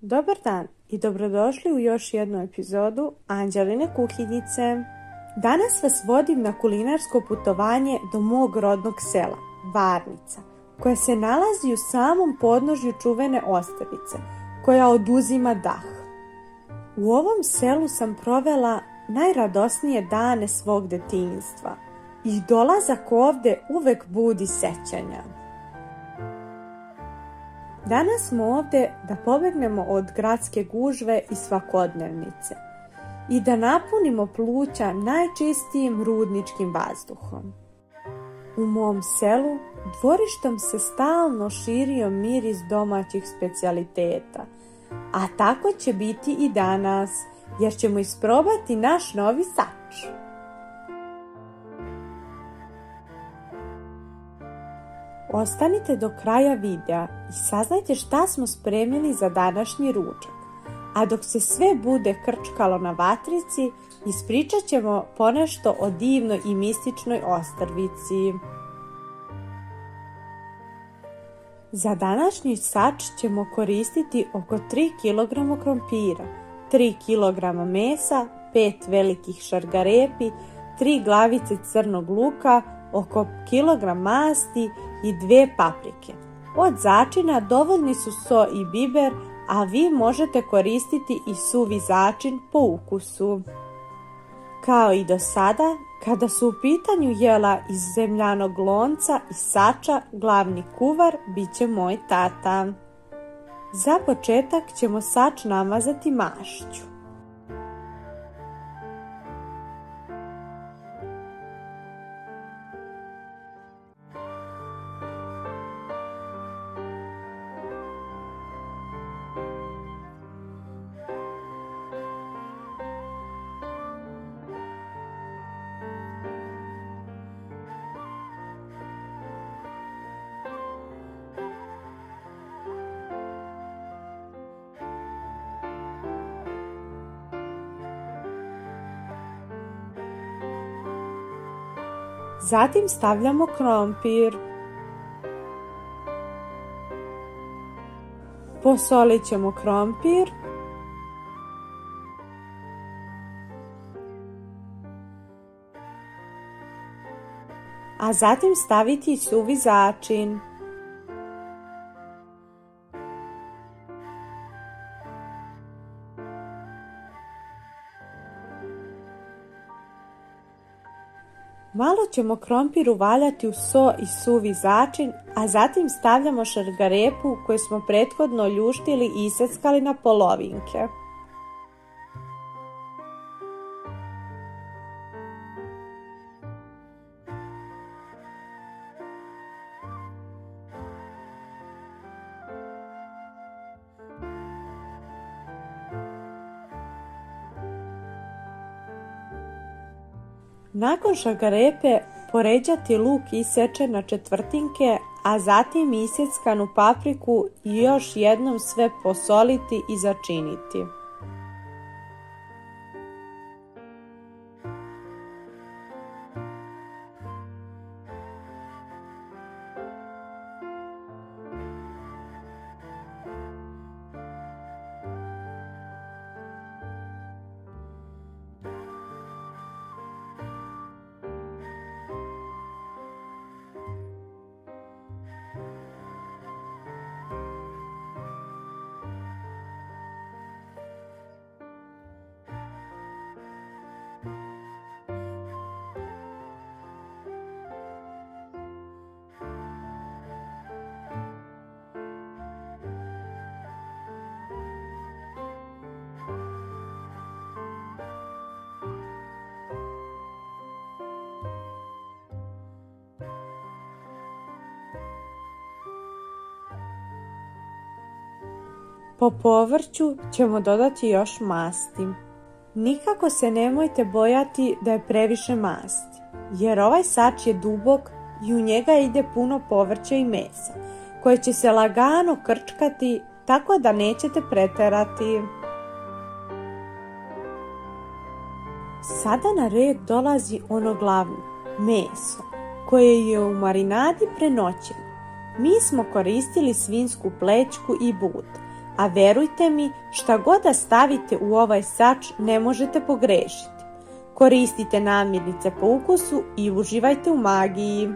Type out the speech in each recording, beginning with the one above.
Dobar dan i dobrodošli u još jednu epizodu Anđeline kuhinjice. Danas vas vodim na kulinarsko putovanje do mog rodnog sela, Varnica, koja se nalazi u samom podnožju čuvene Ostravice, koja oduzima dah. U ovom selu sam provela najradosnije dane svog detinjstva i dolazak ovde uvek budi sećanja. Danas smo ovde da pobegnemo od gradske gužve i svakodnevnice i da napunimo pluća najčistijim rudničkim vazduhom. U mom selu dvorištom se stalno širio miris domaćih specijaliteta, a tako će biti i danas, jer ćemo isprobati naš novi sač. Ostanite do kraja videa i saznajte šta smo spremili za današnji ručak, a dok se sve bude krčkalo na vatrici, ispričat ćemo ponešto o divnoj i mističnoj ostrvici. Za današnji sač ćemo koristiti oko 3 kg krompira, 3 kg mesa, 5 velikih šargarepi, 3 glavice crnog luka, oko kilogram masti i 2 paprike. Od začina dovoljni su so i biber, a vi možete koristiti i suvi začin po ukusu. Kao i do sada, kada su u pitanju jela iz zemljanog lonca i sača, glavni kuvar bit će moj tata. Za početak ćemo sač namazati mašću. Zatim stavljamo krompir. Posolit ćemo krompir. A zatim staviti suvi začin. Malo ćemo krompir uvaljati u so i suvi začin, a zatim stavljamo šargarepu koju smo prethodno ljuštili i iseckali na polovinke. Nakon šargarepe poređati luk isečen na četvrtinke, a zatim iseckanu papriku i još jednom sve posoliti i začiniti. Po povrću ćemo dodati još masti. Nikako se nemojte bojati da je previše masti, jer ovaj sač je dubok i u njega ide puno povrća i mesa, koje će se lagano krčkati, tako da nećete preterati. Sada na red dolazi ono glavno, meso, koje je u marinadi prenoćeno. Mi smo koristili svinjsku plećku i but, a verujte mi, šta god da stavite u ovaj sač ne možete pogrešiti. Koristite namirnice po ukusu i uživajte u magiji.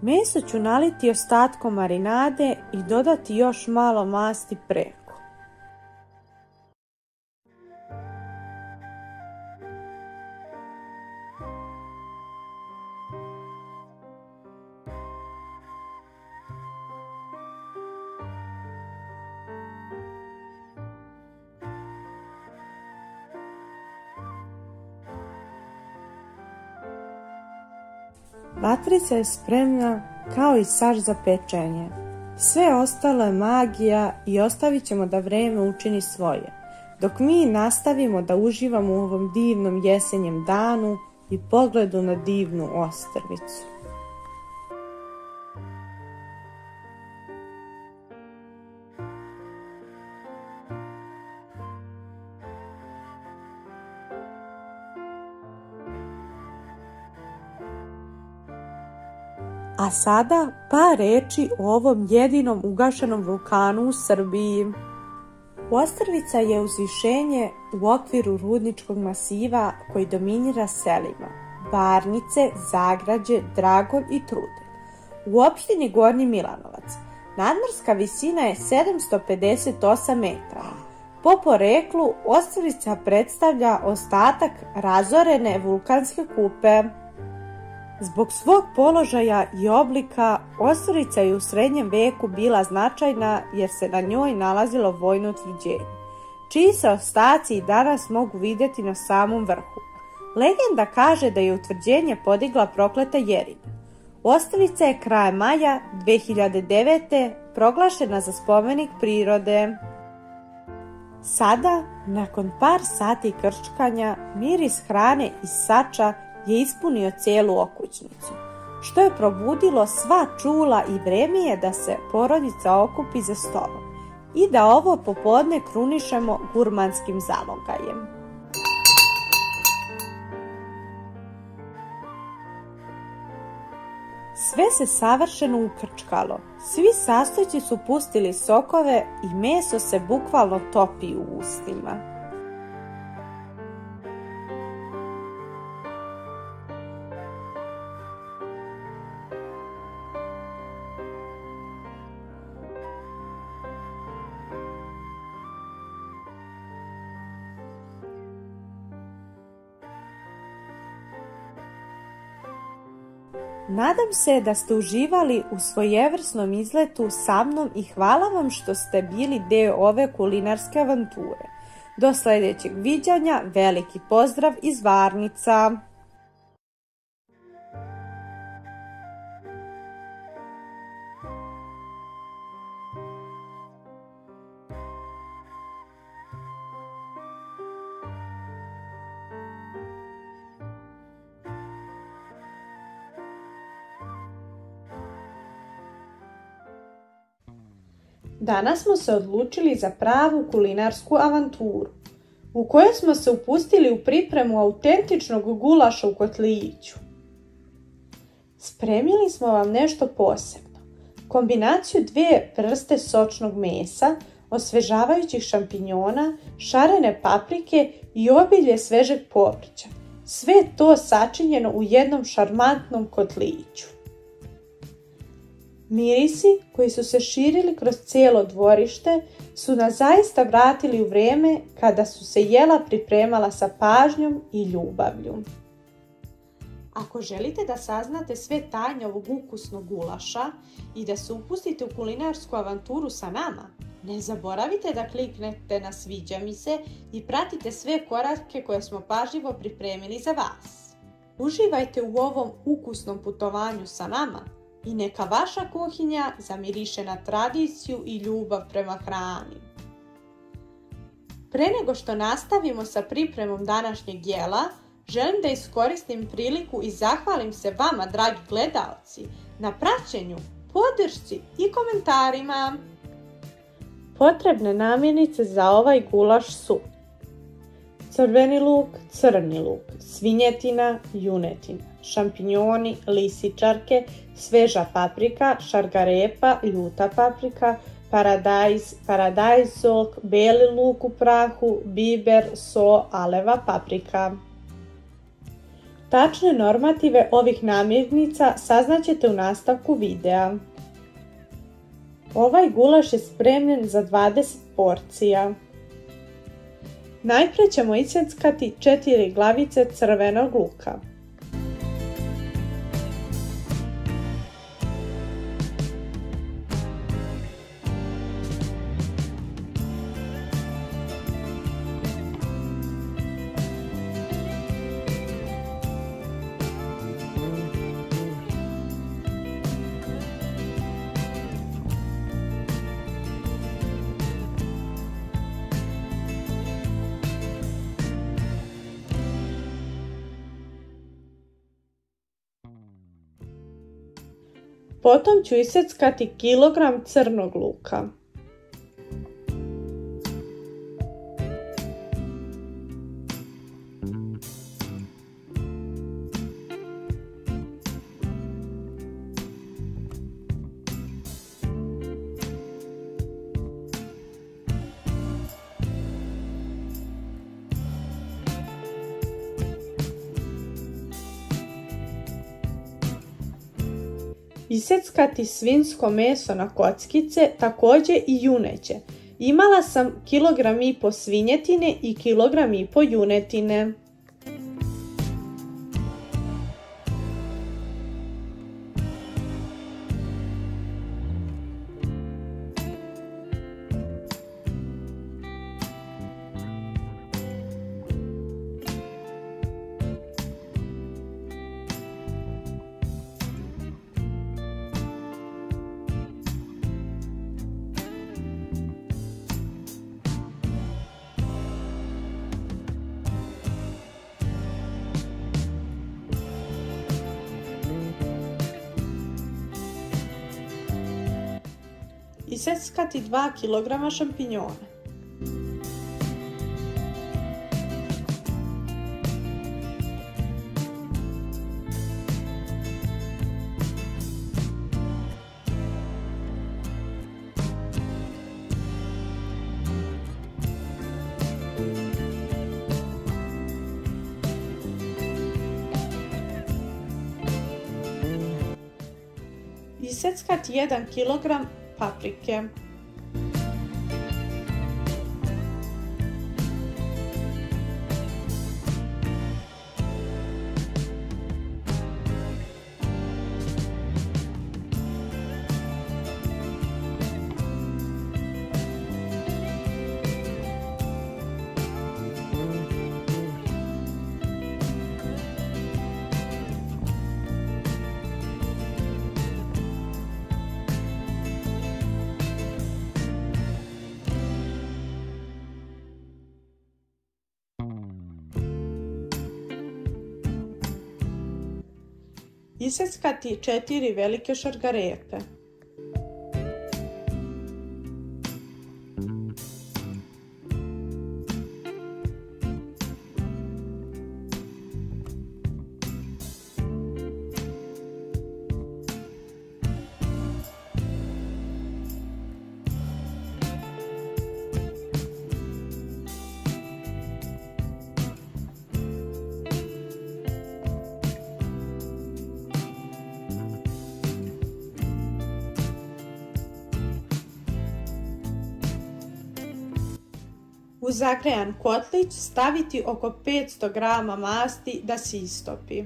Meso ću naliti ostatkom marinade i dodati još malo masti preko. Vatrica je spremna kao i sač za pečenje. Sve ostalo je magija i ostavit ćemo da vreme učini svoje, dok mi nastavimo da uživamo u ovom divnom jesenjem danu i pogledu na divnu ostrvicu. A sada par reči o ovom jedinom ugašenom vulkanu u Srbiji. Ostrvica je uzvišenje u okviru rudničkog masiva koji dominira selima Barnice, Zagrađe, Dragon i Trudelj. U opštini Gornji Milanovac nadmorska visina je 758 metara. Po poreklu, ostrvica predstavlja ostatak razorene vulkanske kupe. Zbog svog položaja i oblika, ostrvica je u srednjem veku bila značajna jer se na njoj nalazilo vojno utvrđenje, čiji se ostaci i danas mogu vidjeti na samom vrhu. Legenda kaže da je utvrđenje podigla prokleta Jerina. Ostrvica je krajem maja 2009. proglašena za spomenik prirode. Sada, nakon par sati krčkanja, miris hrane iz sača je ispunio cijelu okućnicu, što je probudilo sva čula i vreme je da se porodica okupi za stolom i da ovo popodne krunišemo gurmanskim zalogajem. Sve se savršeno ukrčkalo, svi sastojci su pustili sokove i meso se bukvalno topi u ustima. Nadam se da ste uživali u svojevrsnom izletu sa mnom i hvala vam što ste bili deo ove kulinarske avanture. Do sljedećeg viđanja, veliki pozdrav iz Varnica! Danas smo se odlučili za pravu kulinarsku avanturu, u kojoj smo se upustili u pripremu autentičnog gulaša u kotliću. Spremili smo vam nešto posebno, kombinaciju dvije vrste sočnog mesa, osvežavajućih šampinjona, šarene paprike i obilje svežeg povrća. Sve to sačinjeno u jednom šarmantnom kotliću. Mirisi koji su se širili kroz cijelo dvorište su nas zaista vratili u vrijeme kada su se jela pripremala sa pažnjom i ljubavlju. Ako želite da saznate sve tajne ovog ukusnog gulaša i da se upustite u kulinarsku avanturu sa nama, ne zaboravite da kliknete na sviđa mi se i pratite sve korake koje smo pažljivo pripremili za vas. Uživajte u ovom ukusnom putovanju sa nama i neka vaša kuhinja zamiriše na tradiciju i ljubav prema hrani. Pre nego što nastavimo sa pripremom današnjeg jela, želim da iskoristim priliku i zahvalim se vama, dragi gledaoci, na praćenju, podršci i komentarima. Potrebne namirnice za ovaj gulaš su crveni luk, crni luk, svinjetina, junetina, šampinjoni, lisičarke, sveža paprika, šargarepa, ljuta paprika, paradajz sok, beli luk u prahu, biber, so, aleva paprika. Tačne normative ovih namirnica saznaćete u nastavku videa. Ovaj gulaš je spremljen za 20 porcija. Najprije ćemo isjeckati 4 glavice crvenog luka. Potom ću isjeckati kilogram crnog luka. Isjeckati svinjsko meso na kockice, također i juneće. Imala sam 1,5 kg svinjetine i 1,5 kg junetine. Isjeckati 2 kg šampinjona. Isjeckati 1 kg paprike. Isjeckati 4 velike šargarepe. U zagrejan kotlić staviti oko 500 g masti da se istopi.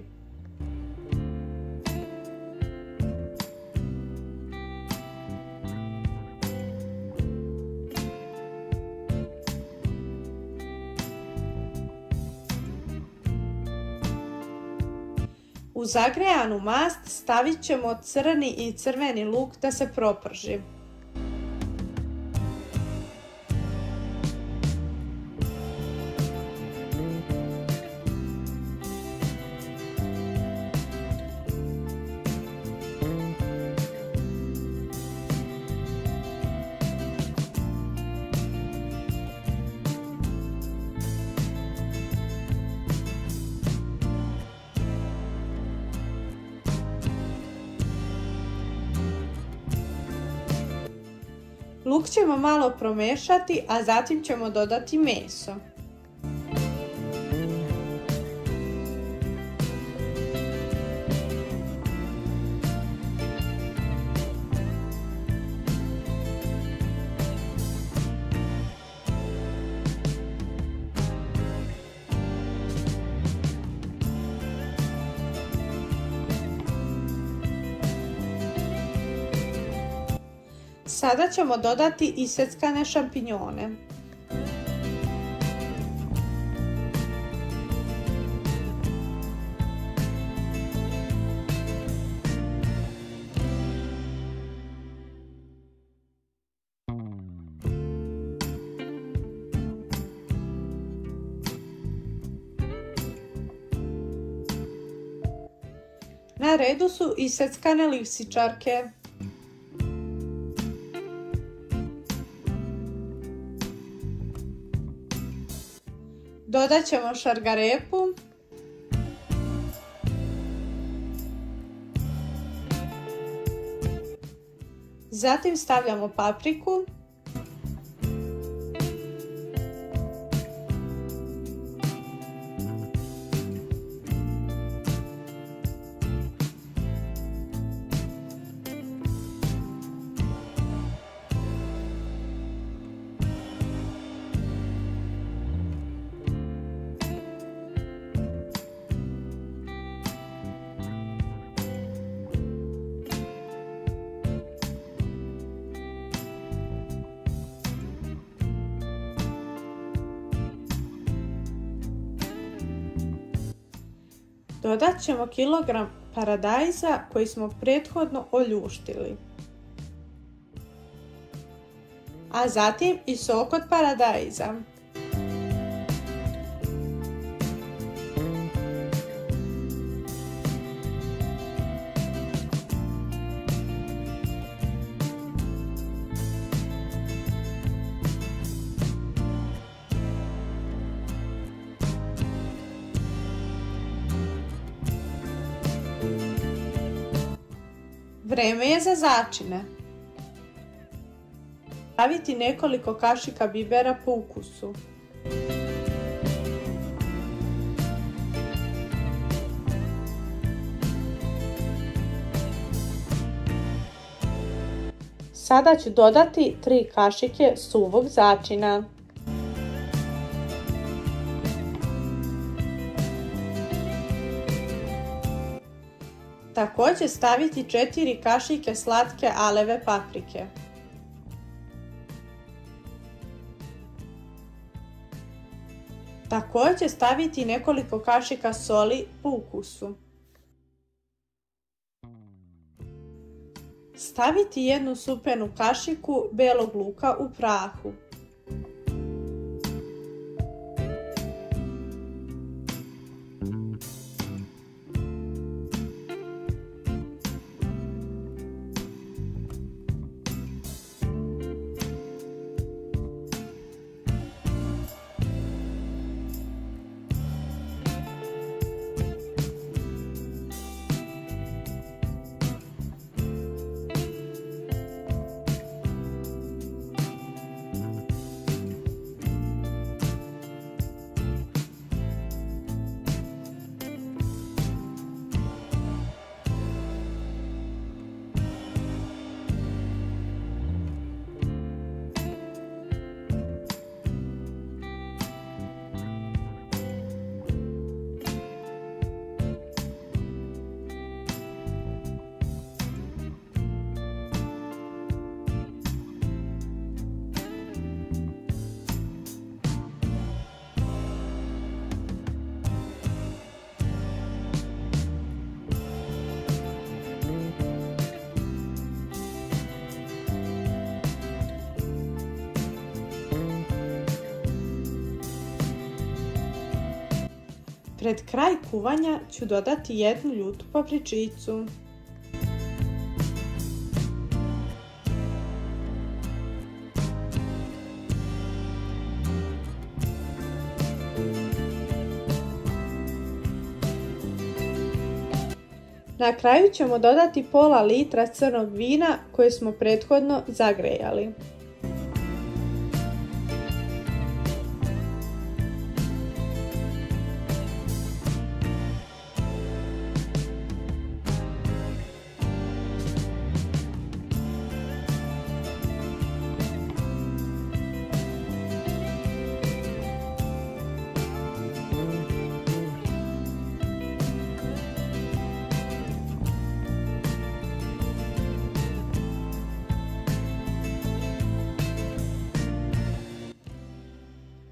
U zagrejanu mast stavit ćemo crni i crveni luk da se proprži. Luk ćemo malo promešati, a zatim ćemo dodati meso. Sada ćemo dodati iseckane šampinjone. Na redu su iseckane lisičarke. Dodat ćemo šargarepu, zatim stavljamo papriku, dodat ćemo kilogram paradajza koji smo prethodno oljuštili, a zatim i sok od paradajza. Vreme je za začine. Staviti nekoliko kašika bibera po ukusu. Sada ću dodati 3 kašike suvog začina. Također staviti 4 kašike slatke aleve paprike. Također staviti nekoliko kašika soli po ukusu. Staviti 1 supenu kašiku belog luka u prahu. Pred kraj kuvanja ću dodati 1 ljutu papričicu. Na kraju ćemo dodati pola litra crnog vina koje smo prethodno zagrejali.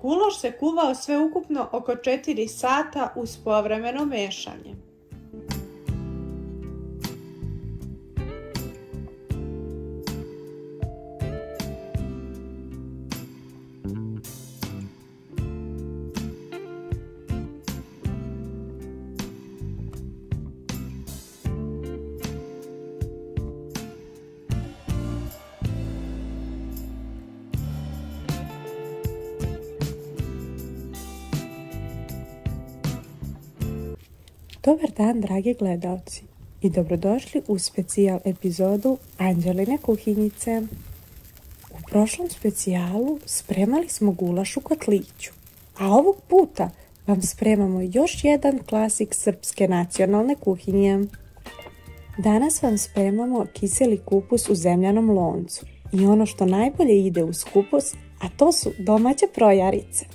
Guloš se kuvao sveukupno oko 4 sata uz povremeno mešanje. Dobar dan, dragi gledalci, i dobrodošli u specijal epizodu Anđeline kuhinjice. U prošlom specijalu spremali smo gulaš u kotliću, a ovog puta vam spremamo još jedan klasik srpske nacionalne kuhinje. Danas vam spremamo kiseli kupus u zemljanom loncu i ono što najbolje ide uz kupus, a to su domaće projarice.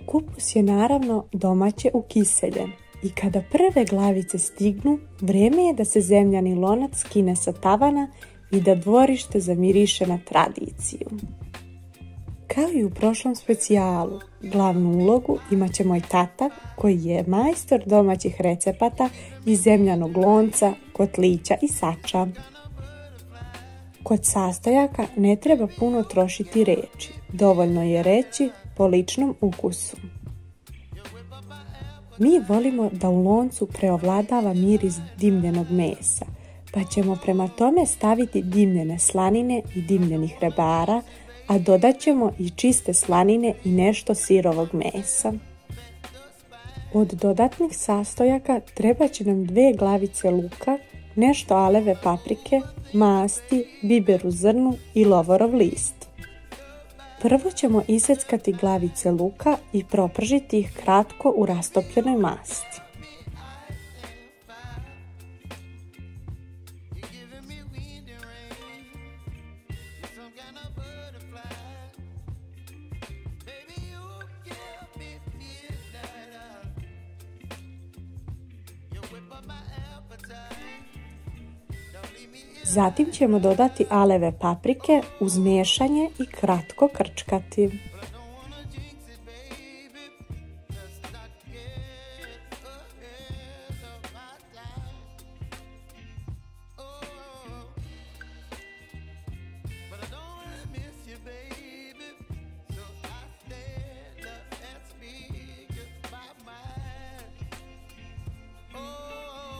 Kupus je naravno domaće ukiseljen. I kada prve glavice stignu, vrijeme je da se zemljani lonac skine sa tavana i da dvorište zamiriše na tradiciju. Kao i u prošlom specijalu, glavnu ulogu imat će moj tata koji je majstor domaćih recepata iz zemljanog lonca, kotlića i sača. Kod sastojaka ne treba puno trošiti reči, dovoljno je reći po ličnom ukusu. Mi volimo da u loncu preovladava miris dimljenog mesa, pa ćemo prema tome staviti dimljene slanine i dimljenih rebara, a dodat ćemo i čiste slanine i nešto sirovog mesa. Od dodatnih sastojaka treba će nam 2 glavice luka, nešto aleve paprike, masti, biber u zrnu i lovorov list. Prvo ćemo iseckati glavice luka i propržiti ih kratko u rastopljenoj masti. Zatim ćemo dodati aleve paprike uz miješanje i kratko krčkati.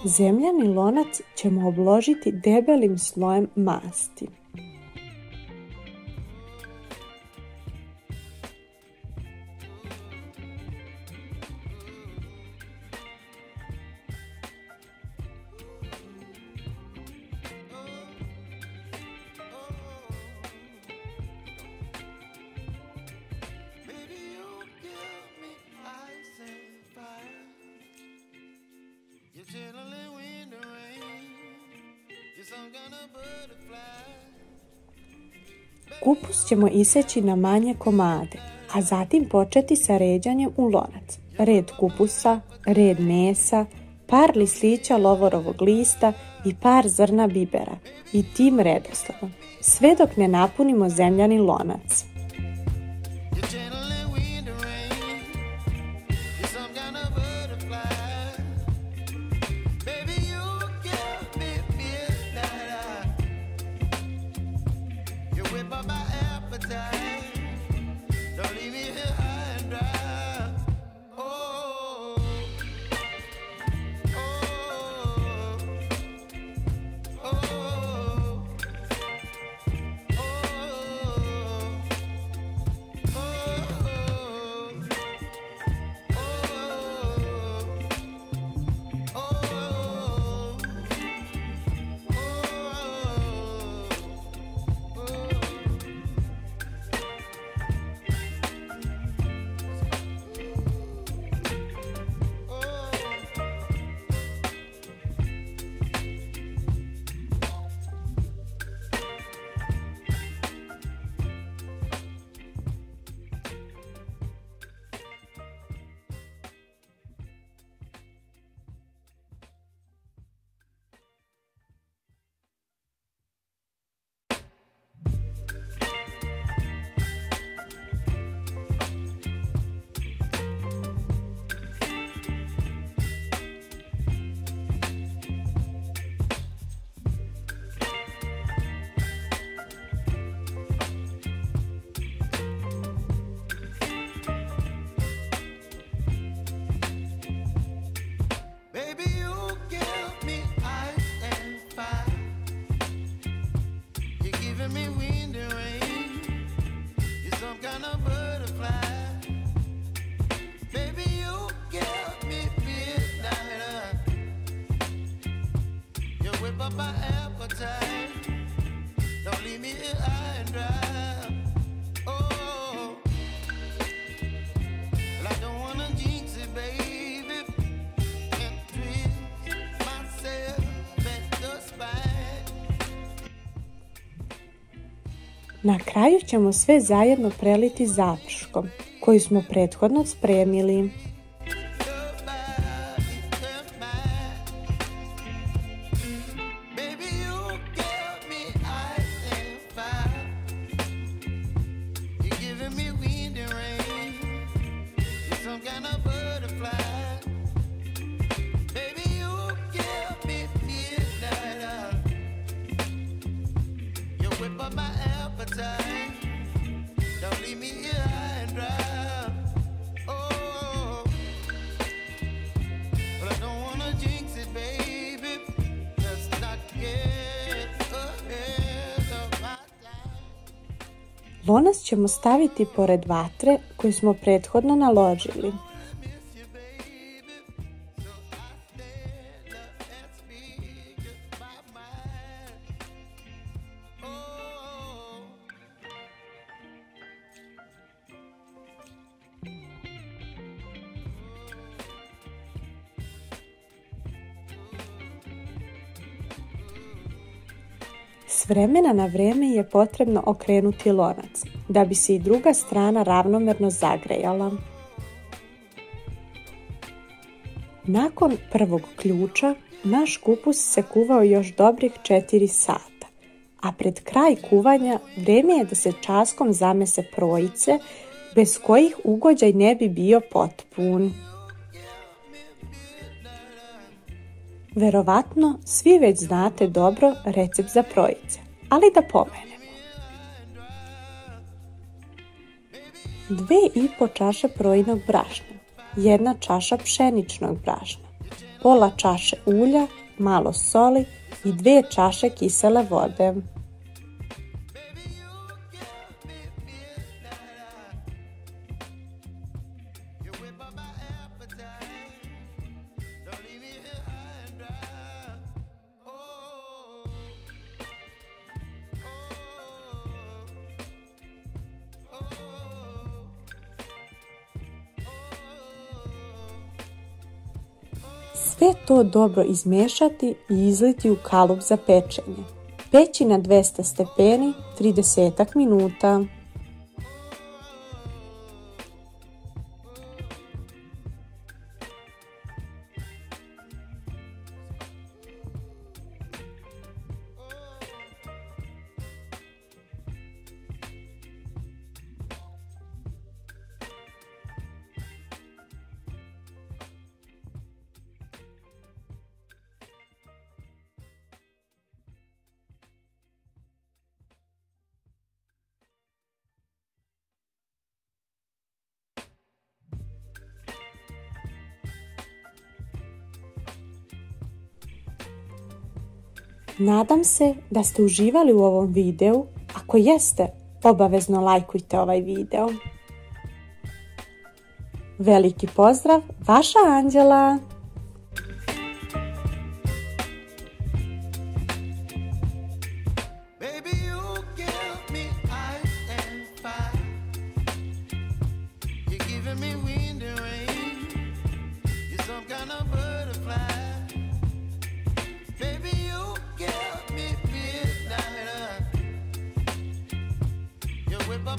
Zemljani lonac ćemo obložiti debelim slojem masti. Kupus ćemo iseći na manje komade, a zatim početi sa ređanjem u lonac. Red kupusa, red mesa, par listića lovorovog lista i par zrna bibera i tim redosledom, sve dok ne napunimo zemljani lonac. Na kraju ćemo sve zajedno preliti završkom koju smo prethodno spremili. Lonac ćemo staviti pored vatre koju smo prethodno naložili. S vremena na vrijeme je potrebno okrenuti lonac da bi se i druga strana ravnomerno zagrejala. Nakon prvog ključa naš kupus se kuvao još dobrih 4 sata, a pred kraj kuvanja vrijeme je da se časkom zamese projice bez kojih ugođaj ne bi bio potpun. Verovatno svi već znate dobro recept za projice, ali da pomenemo. 2,5 čaše projinog brašna, 1 čaša pšeničnog brašna, pola čaše ulja, malo soli i 2 čaše kisele vode. Sve to dobro izmiješati i izliti u kalup za pečenje. Peći na 200 stepeni 30 minuta. Nadam se da ste uživali u ovom videu. Ako jeste, obavezno lajkujte ovaj video. Veliki pozdrav, vaša Anđela!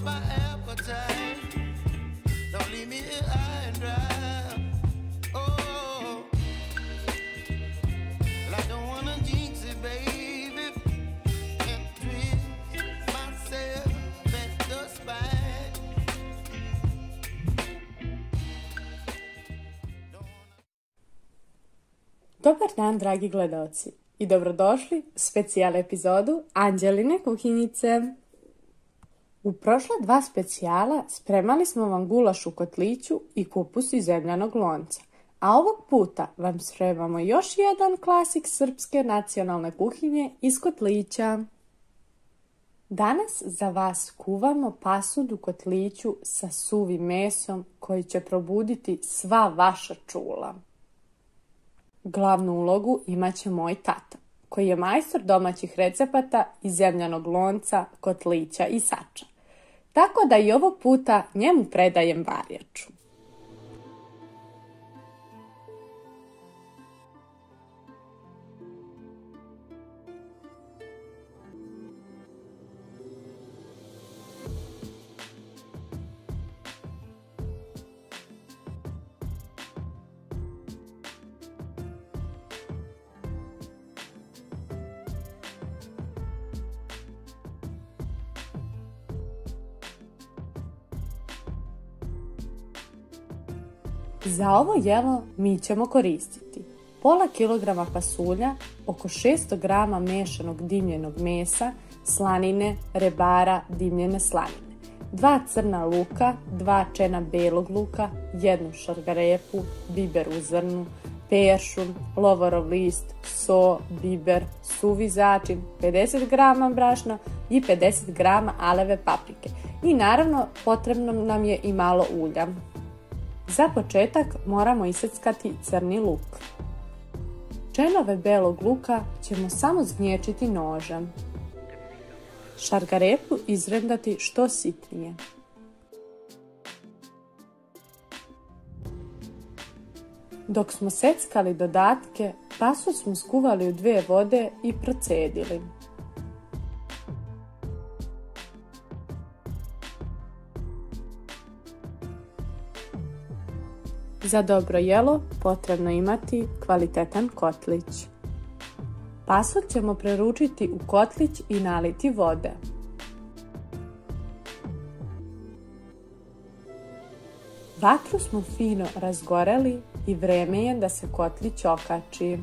My appetite, don't leave me here high and dry. Oh, well, I don't wanna jinx it, baby, and twist myself at the spine. Dobar dan, dragi gledaoci, i dobrodošli u specijal epizodu Anđeline kuhinjice. U prošla 2 specijala spremali smo vam gulaš u kotliću i kupus iz zemljanog lonca, a ovog puta vam spremamo još jedan klasik srpske nacionalne kuhinje iz kotlića. Danas za vas kuvamo pasud u kotliću sa suvim mesom koji će probuditi sva vaša čula. Glavnu ulogu imaće moj tata, koji je majstor domaćih recepata iz zemljanog lonca, kotlića i sača. Tako da i ovog puta njemu predajem varjaču. Za ovo jelo mi ćemo koristiti pola kilograma pasulja, oko 600 grama mešanog dimljenog mesa, slanine, rebara, dimljene slanine, 2 crna luka, 2 čena belog luka, 1 šargarepu, biber u zrnu, peršun, lovorov list, so, biber, suvi začin, 50 grama brašna i 50 grama aleve paprike. I naravno potrebno nam je i malo ulja. Za početak moramo iseckati crni luk. Čenove belog luka ćemo samo zgnječiti nožem. Šargarepu izrendati što sitnije. Dok smo seckali dodatke, pasulj smo skuvali u 2 vode i procedili. Za dobro jelo potrebno imati kvalitetan kotlić. Pasulj ćemo preručiti u kotlić i naliti vode. Vatru smo fino razgoreli i vreme je da se kotlić okači.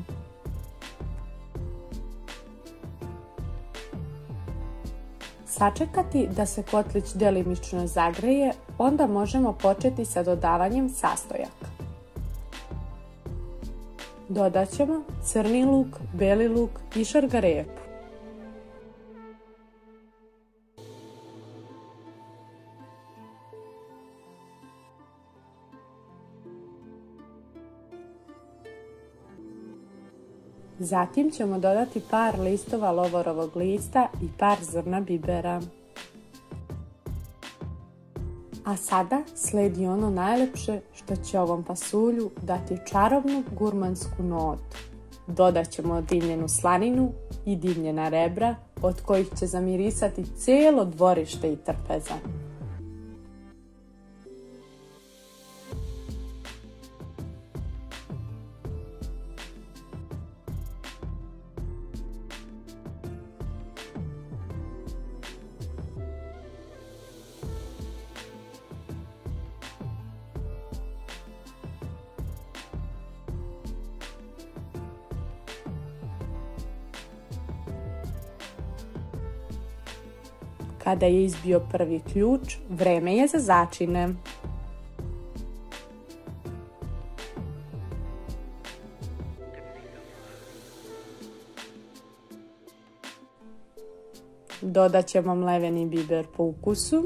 Sačekati da se kotlić delimično zagreje, onda možemo početi sa dodavanjem sastojaka. Dodat ćemo crni luk, beli luk i šargarepu. Zatim ćemo dodati par listova lovorovog lista i par zrna bibera. A sada slijedi ono najlepše što će ovom pasulju dati čarobnu gurmansku notu. Dodat ćemo dimljenu slaninu i dimljena rebra od kojih će zamirisati cijelo dvorište i trpeza. Kada je izbio prvi ključ, vreme je za začine. Dodat ćemo mleveni biber po ukusu.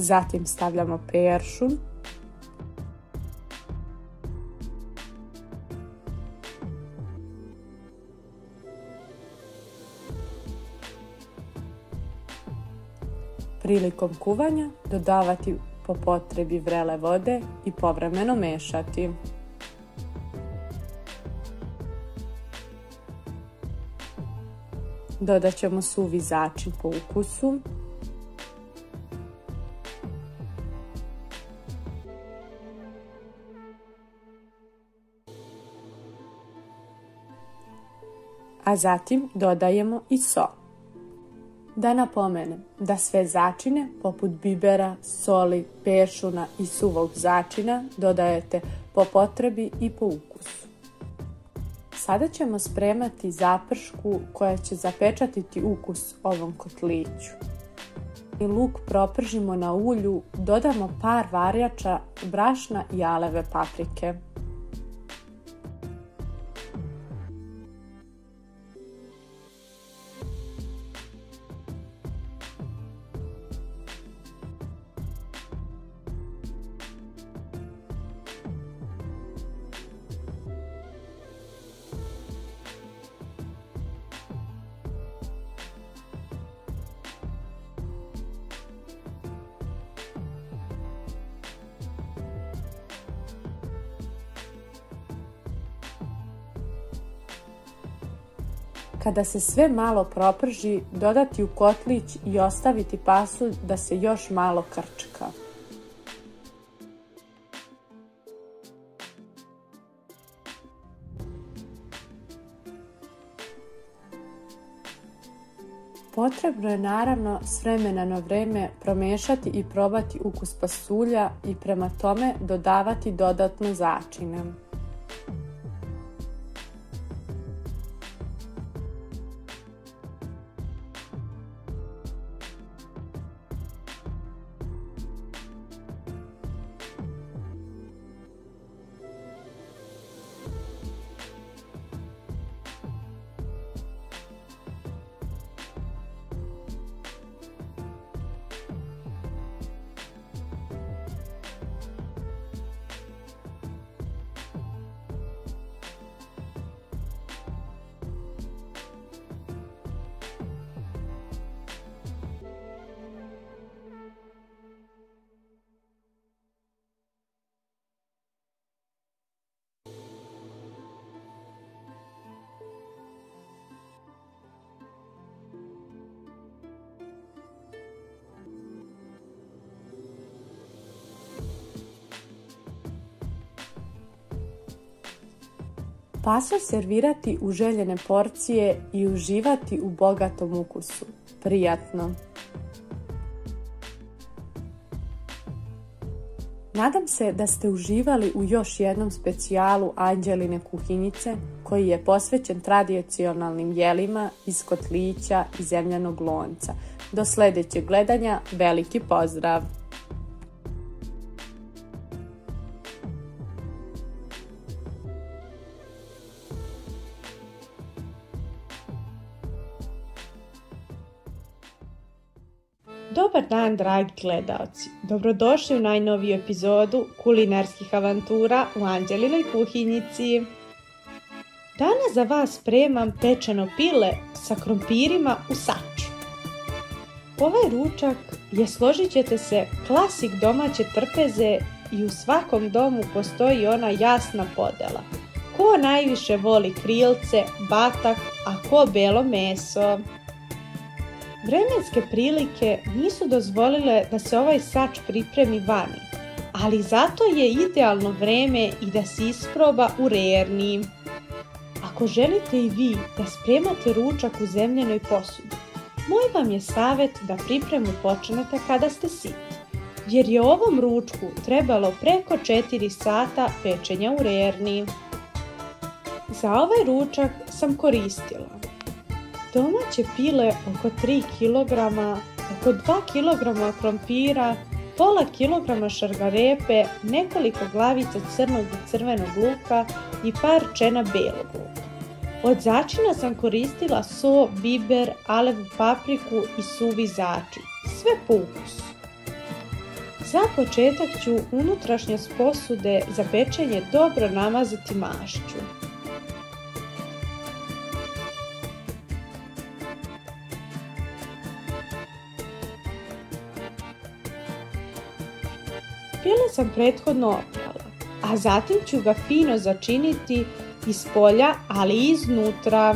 Zatim stavljamo peršun. Prilikom kuvanja dodavati po potrebi vrele vode i povremeno mešati. Dodat ćemo suvi začin po ukusu. A zatim dodajemo i so. Da napomenem da sve začine poput bibera, soli, peršuna i suvog začina dodajete po potrebi i po ukusu. Sada ćemo spremati zapršku koja će zapečatiti ukus ovom kotliću. Luk propržimo na ulju, dodamo par varjača brašna i aleve paprike. Kada se sve malo proprži, dodati u kotlić i ostaviti pasulj da se još malo krčka. Potrebno je naravno s vremena na vrijeme promiješati i probati ukus pasulja i prema tome dodavati dodatne začine. Pasulj servirati u željene porcije i uživati u bogatom ukusu. Prijatno! Nadam se da ste uživali u još jednom specijalu Anđeline kuhinjice koji je posvećen tradicionalnim jelima iz kotlića i zemljanog lonca. Do sljedećeg gledanja, veliki pozdrav! Dobar dan, dragi gledaoci! Dobrodošli u najnoviju epizodu kulinarskih avantura u Anđelinoj kuhinjici. Danas za vas spremam pečeno pile sa krompirima u saču. Ovaj ručak je, složit ćete se, klasik domaće trpeze i u svakom domu postoji ona jasna podela. Ko najviše voli krilce, batak, a ko belo meso. Vremenske prilike nisu dozvolile da se ovaj sač pripremi vani, ali zato je idealno vreme i da se isproba u rerni. Ako želite i vi da spremate ručak u zemljenoj posudi, moj vam je savjet da pripremu počnete kada ste siti, jer je ovom ručku trebalo preko 4 sata pečenja u rerni. Za ovaj ručak sam koristila domaće pile oko 3 kg, oko 2 kg krompira, pola kilograma šargarepe, nekoliko glavica crnog i crvenog luka i par čena belog luka. Od začina sam koristila so, biber, alevu papriku i suvi začin, sve po ukusu. Za početak ću unutrašnjost posude za pečenje dobro namazati mašću. Pile sam prethodno oprala, a zatim ću ga fino začiniti iz polja, ali i iznutra.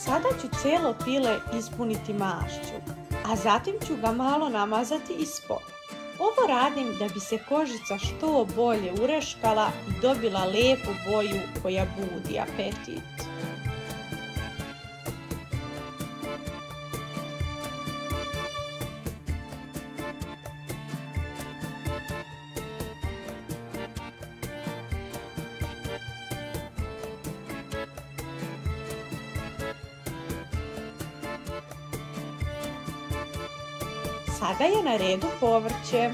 Sada ću cijelo pile ispuniti mašću, a zatim ću ga malo namazati ispod. Ovo radim da bi se kožica što bolje ureškala i dobila lijepu boju koja budi apetit. Sada je na redu povrće.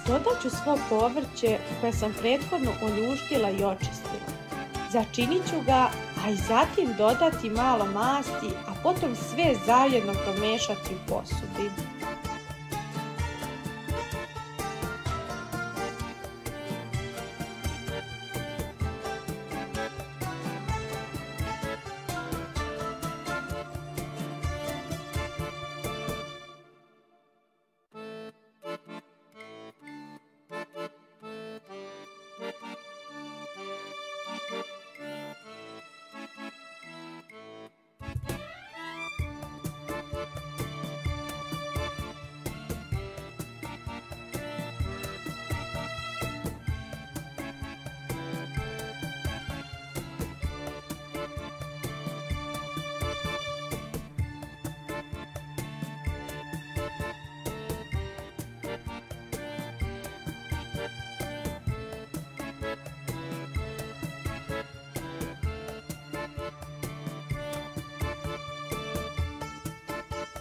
Dodat ću svo povrće koje sam prethodno oljuštila i očistila. Začinit ću ga, a i zatim dodati malo masti, a potom sve zajedno promešati u posudi.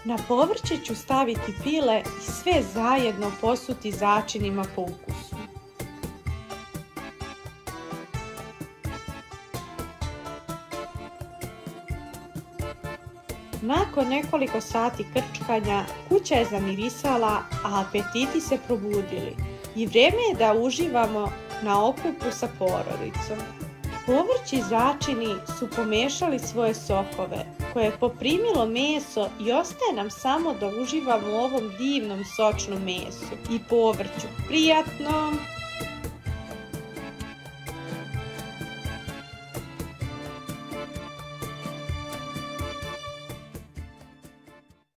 Na povrće ću staviti pile i sve zajedno posuti začinima po ukusu. Nakon nekoliko sati krčkanja kuća je zamirisala, a apetiti se probudili i vrijeme je da uživamo na okupu sa porodicom. Povrći i začini su pomešali svoje sokove koje je poprimilo meso i ostaje nam samo da uživamo u ovom divnom sočnom mesu i povrću. Prijatno!